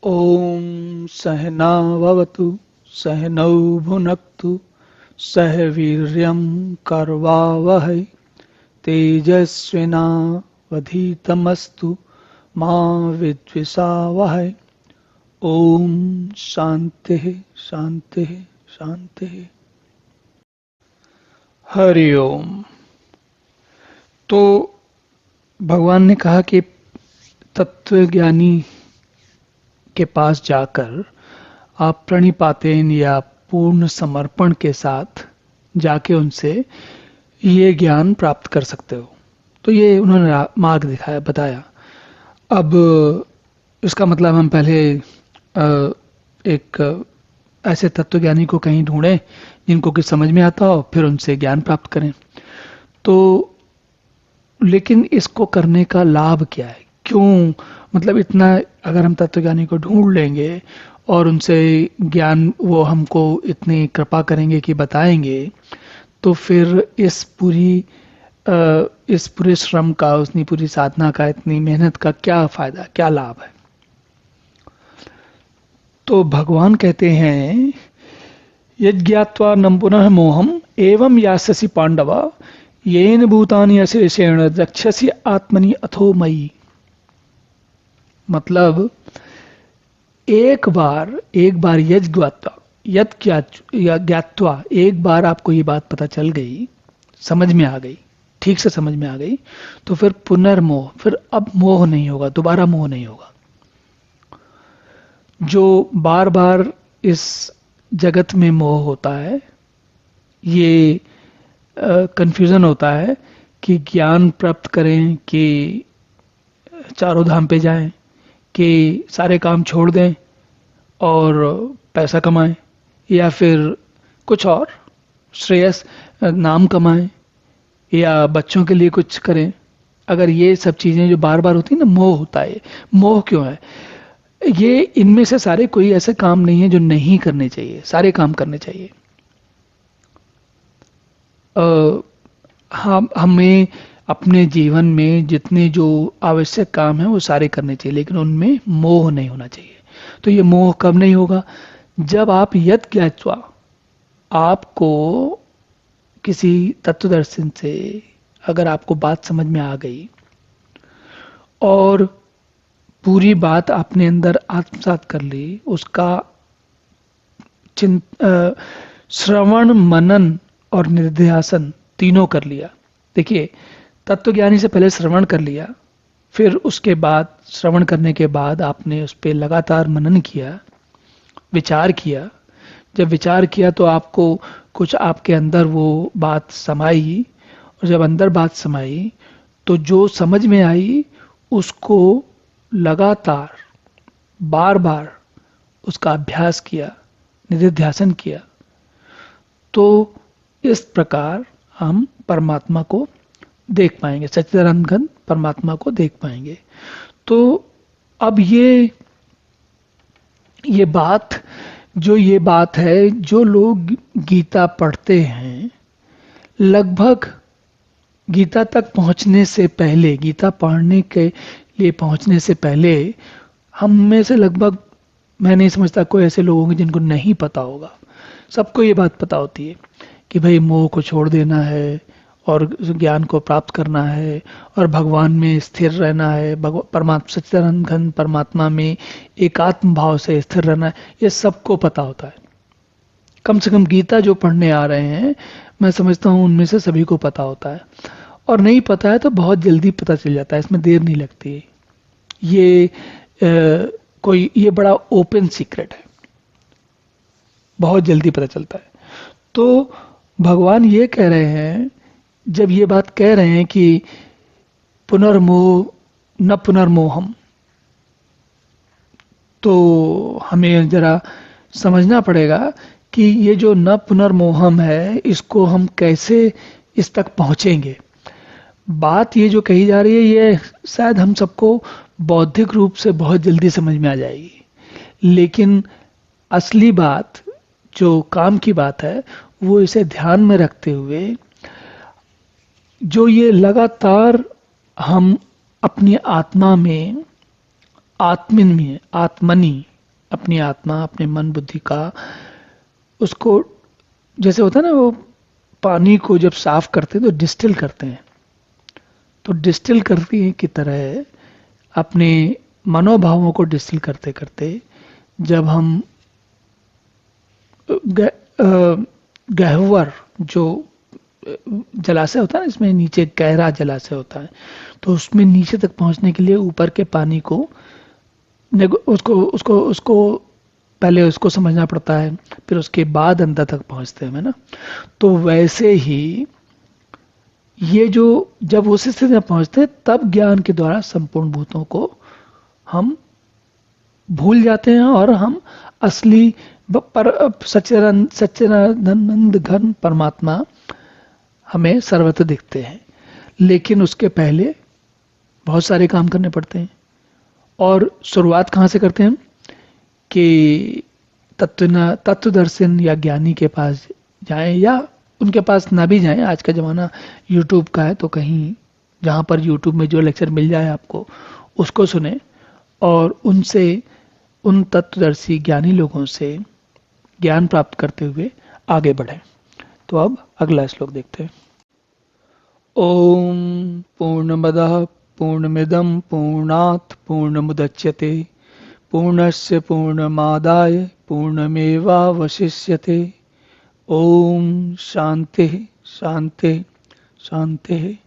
ॐ सहना भवतु सहनौ भुनक्तु सह वीर्यं करवावहै तेजस्विनावधीतमस्तु मा विद्विषावहै। ओम शांति शांति शांति। हरि ओम। तो भगवान ने कहा कि तत्वज्ञानी के पास जाकर आप प्रणिपातेन या पूर्ण समर्पण के साथ जाके उनसे ये ज्ञान प्राप्त कर सकते हो। तो ये उन्होंने मार्ग दिखाया, बताया। अब इसका मतलब हम पहले एक ऐसे तत्वज्ञानी को कहीं ढूंढें जिनको कि समझ में आता हो, फिर उनसे ज्ञान प्राप्त करें। तो लेकिन इसको करने का लाभ क्या है? क्यों, मतलब इतना अगर हम तत्वज्ञानी को ढूंढ लेंगे और उनसे ज्ञान वो हमको इतनी कृपा करेंगे कि बताएंगे, तो फिर इस पूरे श्रम का, उतनी पूरी साधना का, इतनी मेहनत का क्या फायदा, क्या लाभ है? तो भगवान कहते हैं यज्ञात्वा न पुनः मोहम एवं यास्यसि पांडव येन भूतानि अशेषेण रक्षसि आत्मनि अथो मयि। मतलब एक बार ज्ञात्वा एक बार आपको ये बात पता चल गई, समझ में आ गई, ठीक से समझ में आ गई, तो फिर पुनर्मोह, फिर अब मोह नहीं होगा, दोबारा मोह नहीं होगा। जो बार बार इस जगत में मोह होता है, ये कंफ्यूजन होता है कि ज्ञान प्राप्त करें, कि चारों धाम पे जाएं, कि सारे काम छोड़ दें और पैसा कमाएं, या फिर कुछ और श्रेयस नाम कमाएं, या बच्चों के लिए कुछ करें। अगर ये सब चीजें जो बार बार होती है ना, मोह होता है। मोह क्यों है? ये इनमें से सारे कोई ऐसे काम नहीं है जो नहीं करने चाहिए, सारे काम करने चाहिए। हमें अपने जीवन में जितने जो आवश्यक काम है वो सारे करने चाहिए, लेकिन उनमें मोह नहीं होना चाहिए। तो ये मोह कब नहीं होगा? जब आप यत ज्ञात्वा, आपको किसी तत्वदर्शन से अगर आपको बात समझ में आ गई और पूरी बात आपने अंदर आत्मसात कर ली, उसका श्रवण, मनन और निधिध्यासन तीनों कर लिया। देखिए, तत्वज्ञानी से पहले श्रवण कर लिया, फिर उसके बाद श्रवण करने के बाद आपने उस पर लगातार मनन किया, विचार किया। जब विचार किया तो आपको कुछ आपके अंदर वो बात समाई, और जब अंदर बात समाई तो जो समझ में आई उसको लगातार बार बार उसका अभ्यास किया, निधिध्यासन किया। तो इस प्रकार हम परमात्मा को देख पाएंगे, सच्चिदानंद घन परमात्मा को देख पाएंगे। तो अब ये बात है, जो लोग गीता पढ़ते हैं, लगभग गीता तक पहुंचने से पहले, गीता पढ़ने के लिए पहुंचने से पहले, हम में से लगभग, मैं नहीं समझता कोई ऐसे लोग होंगे जिनको नहीं पता होगा। सबको ये बात पता होती है कि भाई मोह को छोड़ देना है और ज्ञान को प्राप्त करना है और भगवान में स्थिर रहना है, परमात्मा सच्चिदानंद घन परमात्मा में एकात्म भाव से स्थिर रहना है। ये सबको पता होता है। कम से कम गीता जो पढ़ने आ रहे हैं, मैं समझता हूँ उनमें से सभी को पता होता है। और नहीं पता है तो बहुत जल्दी पता चल जाता है, इसमें देर नहीं लगती है। ये बड़ा ओपन सीक्रेट है, बहुत जल्दी पता चलता है। तो भगवान ये कह रहे हैं, जब ये बात कह रहे हैं कि पुनर्मोह न पुनर्मोहम, तो हमें जरा समझना पड़ेगा कि ये जो न पुनर्मोहम है, इसको हम कैसे इस तक पहुंचेंगे। बात ये जो कही जा रही है, ये शायद हम सबको बौद्धिक रूप से बहुत जल्दी समझ में आ जाएगी, लेकिन असली बात, जो काम की बात है, वो इसे ध्यान में रखते हुए, जो ये लगातार हम अपनी आत्मा में, आत्मनि अपनी आत्मा, अपने मन बुद्धि का, उसको जैसे होता है ना, वो पानी को जब साफ करते हैं तो डिस्टिल करते हैं, तो डिस्टिल करने की तरह अपने मनोभावों को डिस्टिल करते करते जब हम ग- अ, गहवर जो जलाशय होता है ना, इसमें नीचे गहरा जलाशय होता है, तो उसमें नीचे तक पहुंचने के लिए ऊपर के पानी को उसको उसको उसको पहले उसको समझना पड़ता है, फिर उसके बाद अंदर तक पहुंचते हैं, है ना। तो वैसे ही ये जो, जब उस स्थिति में पहुंचते हैं तब ज्ञान के द्वारा संपूर्ण भूतों को हम भूल जाते हैं, और हम असली पर सच्चिदानंद घन परमात्मा हमें सर्वत्र दिखते हैं। लेकिन उसके पहले बहुत सारे काम करने पड़ते हैं। और शुरुआत कहाँ से करते हैं हम, कि तत्वदर्शन या ज्ञानी के पास जाएं, या उनके पास ना भी जाएं। आज का ज़माना यूट्यूब का है, तो कहीं जहाँ पर यूट्यूब में जो लेक्चर मिल जाए आपको, उसको सुने और उनसे, उन तत्वदर्शी ज्ञानी लोगों से ज्ञान प्राप्त करते हुए आगे बढ़ें। तो अब अगला श्लोक देखते हैं। ओम पूर्णमदः पूर्णमिदं पूर्णात् पूर्णमुदच्यते पूर्णस्य पूर्णमादाय पूर्णमेवावशिष्यते। ओम शांति शांति शांति।